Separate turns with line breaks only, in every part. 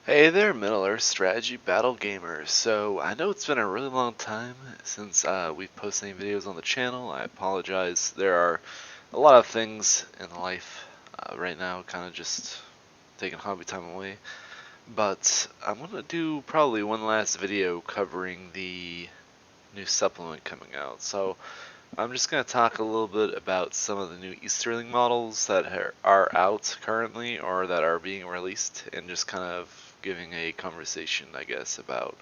Hey there, Middle Earth Strategy Battle Gamers. So, I know it's been a really long time since we've posted any videos on the channel. I apologize. There are a lot of things in life right now, kind of just taking hobby time away. But I'm going to do probably one last video covering the new supplement coming out. So, I'm just going to talk a little bit about some of the new Easterling models that are out currently or that are being released, and just kind of giving a conversation, I guess, about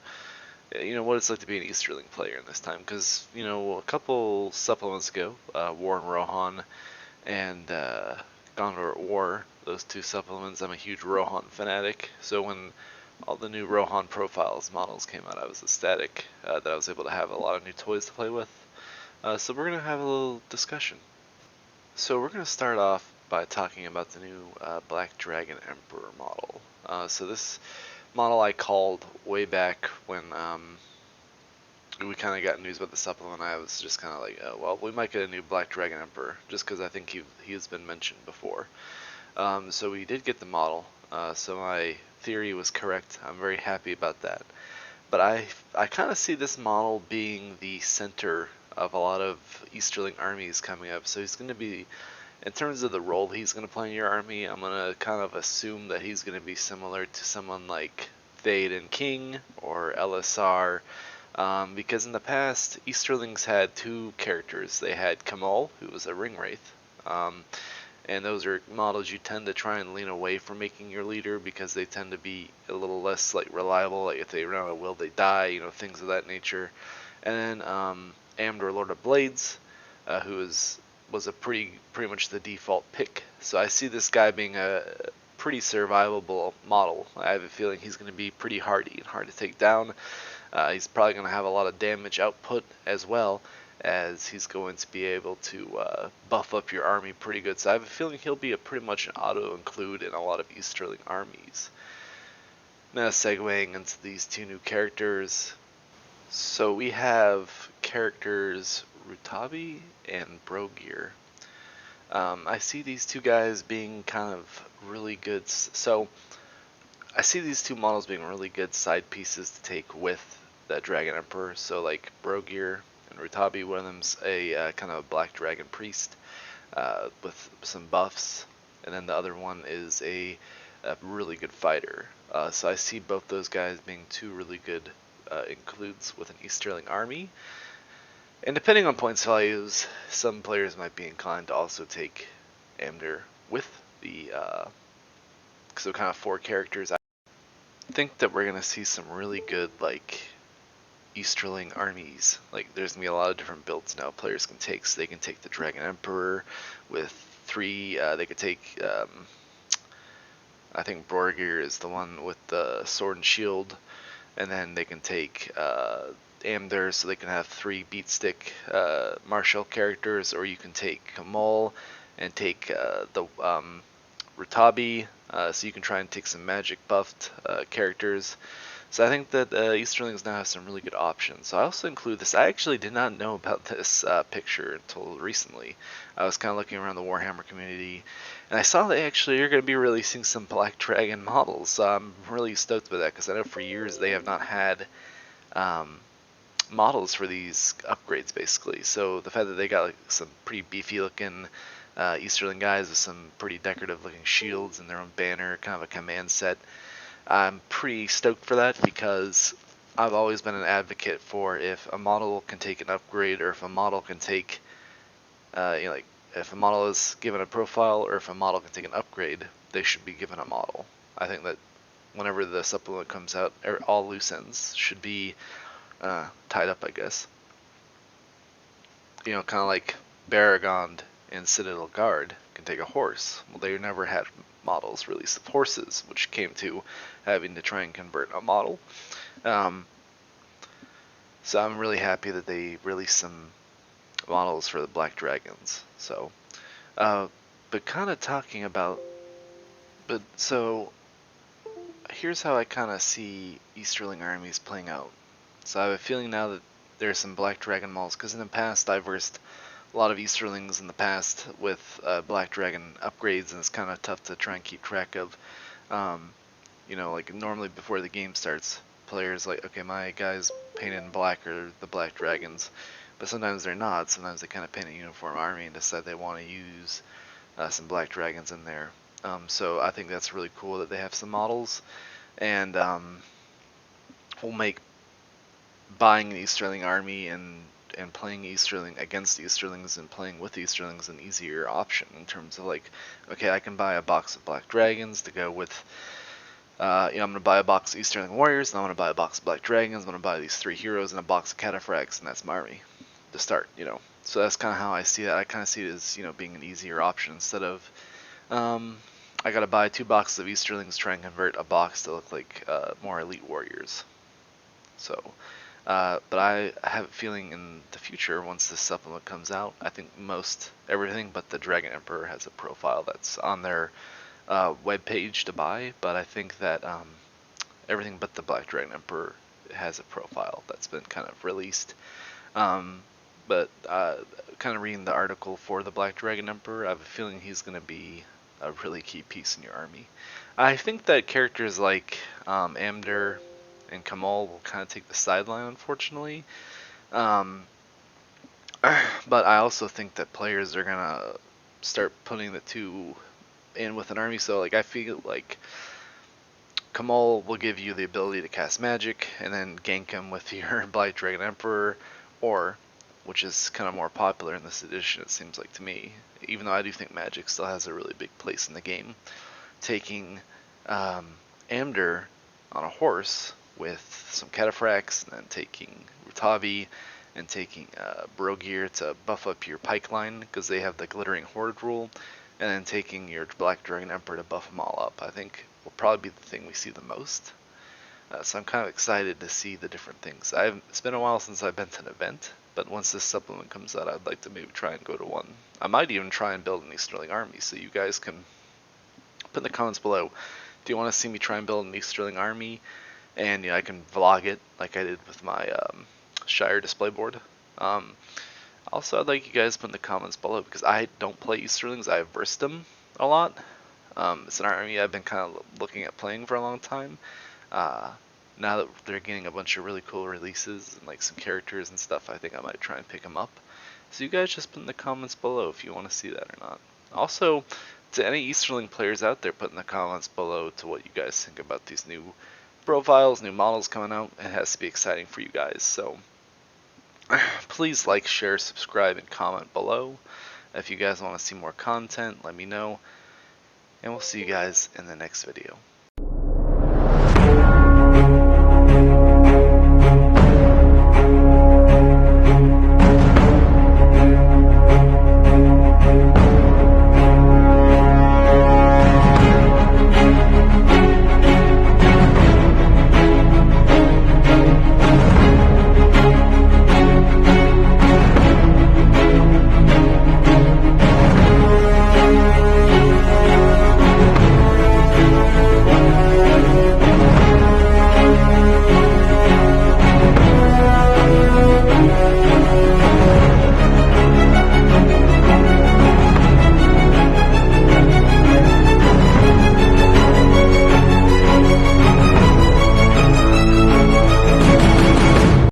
what it's like to be an Easterling player in this time. Because a couple supplements ago, War and Rohan and Gondor at War, those two supplements, I'm a huge Rohan fanatic. So when all the new Rohan profiles models came out, I was ecstatic that I was able to have a lot of new toys to play with. So we're going to have a little discussion. So we're going to start off by talking about the new Black Dragon Emperor model. So this model I called way back when we kind of got news about the supplement. I was just kind of like, well, we might get a new Black Dragon Emperor, just because I think he has been mentioned before. So we did get the model. So my theory was correct. I'm very happy about that. But I kind of see this model being the center of a lot of Easterling armies coming up. So he's going to be, in terms of the role he's going to play in your army, I'm going to kind of assume that he's going to be similar to someone like Theoden King or LSR. Because in the past, Easterlings had two characters. They had Kamal, who was a ring wraith, and those are models you tend to try and lean away from making your leader because they tend to be a little less reliable. Like if they run out of will, they die. Things of that nature. And then Amdor, Lord of Blades, who was a pretty much the default pick. So I see this guy being a pretty survivable model. I have a feeling he's going to be pretty hardy and hard to take down. He's probably going to have a lot of damage output as well, as he's going to be able to buff up your army pretty good. So I have a feeling he'll be pretty much an auto-include in a lot of Easterling armies. Now segueing into these two new characters. So we have characters Rutabi and Brogir. I see these two guys being kind of really good. So I see these two models being really good side pieces to take with that Dragon Emperor. So like Brogir and Rutabi, one of them's a kind of a Black Dragon Priest with some buffs, and then the other one is a really good fighter. So I see both those guys being two really good includes with an Easterling army. And depending on points values, some players might be inclined to also take Amdir with the so kind of four characters. I think that we're gonna see some really good Easterling armies. Like there's gonna be a lot of different builds now players can take. So they can take the Dragon Emperor with three. They could take. I think Borgir is the one with the sword and shield, and then they can take Amder, so they can have three beat stick martial characters, or you can take Kamal and take the Rutabi, so you can try and take some magic buffed characters. So I think that Easterlings now have some really good options. So I also include this. I actually did not know about this picture until recently. I was kind of looking around the Warhammer community, and I saw they actually are going to be releasing some Black Dragon models. So I'm really stoked with that because I know for years they have not had models for these upgrades, basically. So the fact that they got some pretty beefy looking Easterling guys with some pretty decorative looking shields and their own banner, kind of a command set, I'm pretty stoked for that because I've always been an advocate for if a model can take an upgrade or if a model can take, like if a model is given a profile or if a model can take an upgrade, they should be given a model. I think that whenever the supplement comes out, all loose ends should be tied up, I guess. Kind of like Baragond and Citadel Guard can take a horse. Well, they never had models release of horses, which came to having to try and convert a model. So I'm really happy that they released some models for the Black Dragons. So, but kind of talking about, but so here's how I kind of see Easterling armies playing out. So I have a feeling now that there's some Black Dragon models, because in the past I've versed a lot of Easterlings in the past with Black Dragon upgrades, and it's kind of tough to try and keep track of. like normally before the game starts, players like, okay, my guy's painted in black or the black dragons, but sometimes they're not. Sometimes they kind of paint a uniform army and decide they want to use some black dragons in there. So I think that's really cool that they have some models, and will make buying an Easterling army and playing Easterling against Easterlings and playing with Easterlings an easier option in terms of like, okay, I can buy a box of black dragons to go with. I'm going to buy a box of Easterling warriors, and I'm going to buy a box of black dragons. I'm going to buy these 3 heroes and a box of cataphracts, and that's my army to start. So that's kind of how I see it. I kind of see it as being an easier option instead of I got to buy 2 boxes of Easterlings, try and convert a box to look like more elite warriors. So, but I have a feeling in the future, once this supplement comes out, I think most everything but the Dragon Emperor has a profile that's on their web page to buy. But I think that everything but the Black Dragon Emperor has a profile that's been kind of released. But kind of reading the article for the Black Dragon Emperor, I have a feeling he's going to be a really key piece in your army. I think that characters like Amder and Kamal will kind of take the sideline, unfortunately. Um, but I also think that players are gonna start putting the two in with an army. So like I feel like Kamal will give you the ability to cast magic and then gank him with your Blight Dragon Emperor, or which is kind of more popular in this edition, it seems like to me. Even though I do think magic still has a really big place in the game, taking Amder on a horse with some cataphracts, and then taking Rutavi and taking Brogir to buff up your pike line because they have the Glittering Horde rule, and then taking your Black Dragon Emperor to buff them all up. I think will probably be the thing we see the most. So I'm kind of excited to see the different things. It's been a while since I've been to an event, but once this supplement comes out, I'd like to maybe try and go to one. I might even try and build an Easterling army, so you guys can put in the comments below. Do you want to see me try and build an Easterling army? And I can vlog it like I did with my Shire display board. Also, I'd like you guys to put in the comments below because I don't play Easterlings. I have versed them a lot. It's an army I've been kind of looking at playing for a long time. Now that they're getting a bunch of really cool releases and like some characters and stuff, I think I might try and pick them up. So you guys just put in the comments below if you want to see that or not. Also, to any Easterling players out there, put in the comments below to what you guys think about these new profiles, new models coming out. It has to be exciting for you guys. So please like, share, subscribe, and comment below. If you guys want to see more content, let me know. And we'll see you guys in the next video.